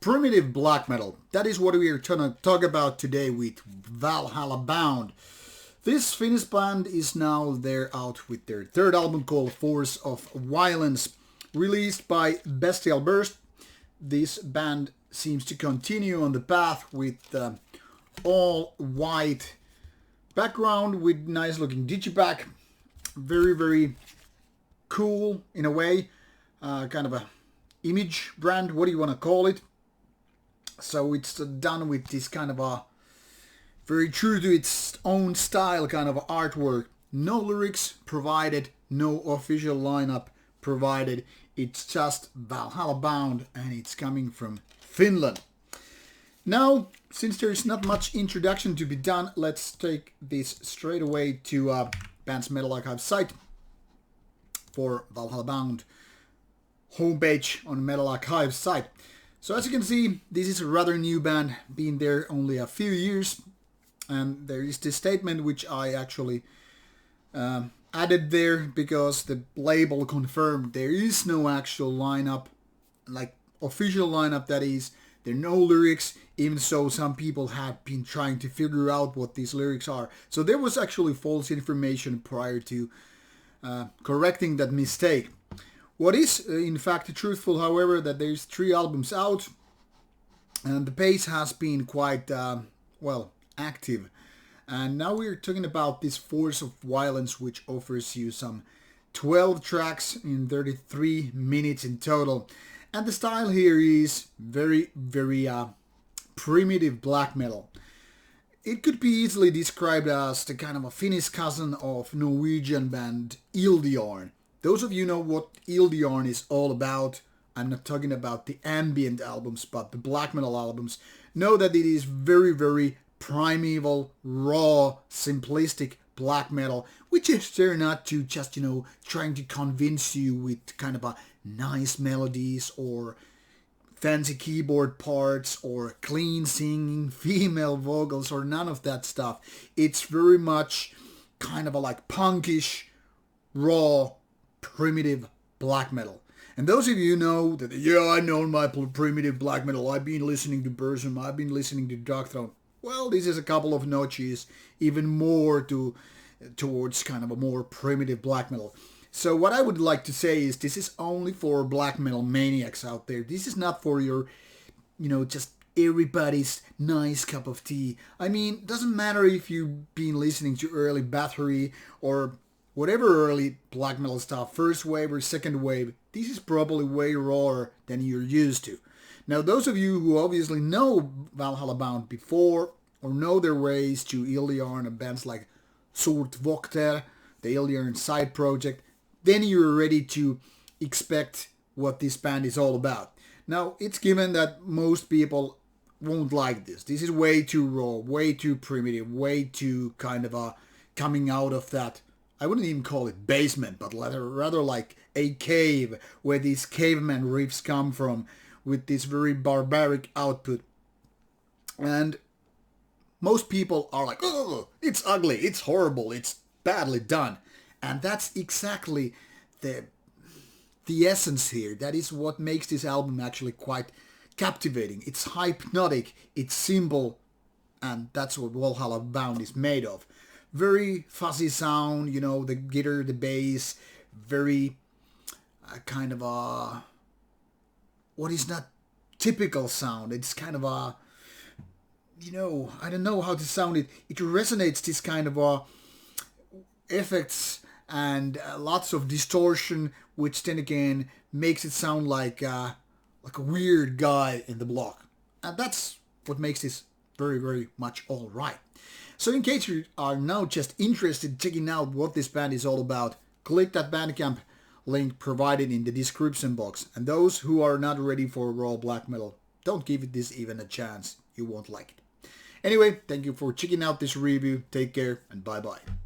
Primitive black metal. That is what we are trying to talk about today with Valhalla Bound. This Finnish band is now out with their third album called Force of Violence, released by Bestial Burst. This band seems to continue on the path with all white background with nice looking digipack. Very, very cool in a way. Kind of a image brand, what do you want to call it? So it's done with this kind of a very true to its own style kind of artwork. No lyrics provided, no official lineup provided. It's just Valhalla Bound and it's coming from Finland. Now, since there's not much introduction to be done, let's take this straight away to band's Metal Archive site for Valhalla Bound homepage on Metal Archive site. So as you can see, this is a rather new band, been there only a few years, and there is this statement which I actually added there because the label confirmed there is no actual lineup, like official lineup that is. There are no lyrics, even so some people have been trying to figure out what these lyrics are. So there was actually false information prior to correcting that mistake. What is in fact truthful, however, that there's 3 albums out and the pace has been quite, active. And now we're talking about this Force of Violence, which offers you some 12 tracks in 33 minutes in total. And the style here is very, very primitive black metal. It could be easily described as the kind of a Finnish cousin of Norwegian band Ildiorn. Those of you know what Ildiorn is all about. I'm not talking about the ambient albums, but the black metal albums. Know that it is very, very primeval, raw, simplistic black metal, which is there not to just, trying to convince you with kind of a nice melodies or fancy keyboard parts or clean singing, female vocals or none of that stuff. It's very much kind of a like punkish, raw, primitive black metal. And those of you know that, I know my primitive black metal. I've been listening to Burzum, I've been listening to Darkthrone. Well, this is a couple of notches, even more towards kind of a more primitive black metal. So what I would like to say is this is only for black metal maniacs out there. This is not for your, just everybody's nice cup of tea. I mean, doesn't matter if you've been listening to early Bathory or whatever early black metal stuff, first wave or second wave, this is probably way rawer than you're used to. Now, those of you who obviously know Valhalla Bound before or know their ways to Ildiorn and bands like Surt Vokter, the Ildiorn side project, then you're ready to expect what this band is all about. Now, it's given that most people won't like this. This is way too raw, way too primitive, way too kind of a coming out of that, I wouldn't even call it basement, but rather like a cave where these caveman riffs come from with this very barbaric output. And most people are like, oh, it's ugly, it's horrible, it's badly done. And that's exactly the essence here. That is what makes this album actually quite captivating. It's hypnotic, it's simple, and that's what Valhalla Bound is made of. Very fuzzy sound, the guitar, the bass, very kind of a, what is not typical sound. It's kind of a, I don't know how to sound it. It resonates this kind of effects and lots of distortion, which then again makes it sound like a weird guy in the block. And that's what makes this very, very much all right. So in case you are now just interested in checking out what this band is all about, click that Bandcamp link provided in the description box. And those who are not ready for raw black metal, don't give it this even a chance. You won't like it. Anyway, thank you for checking out this review. Take care and bye-bye.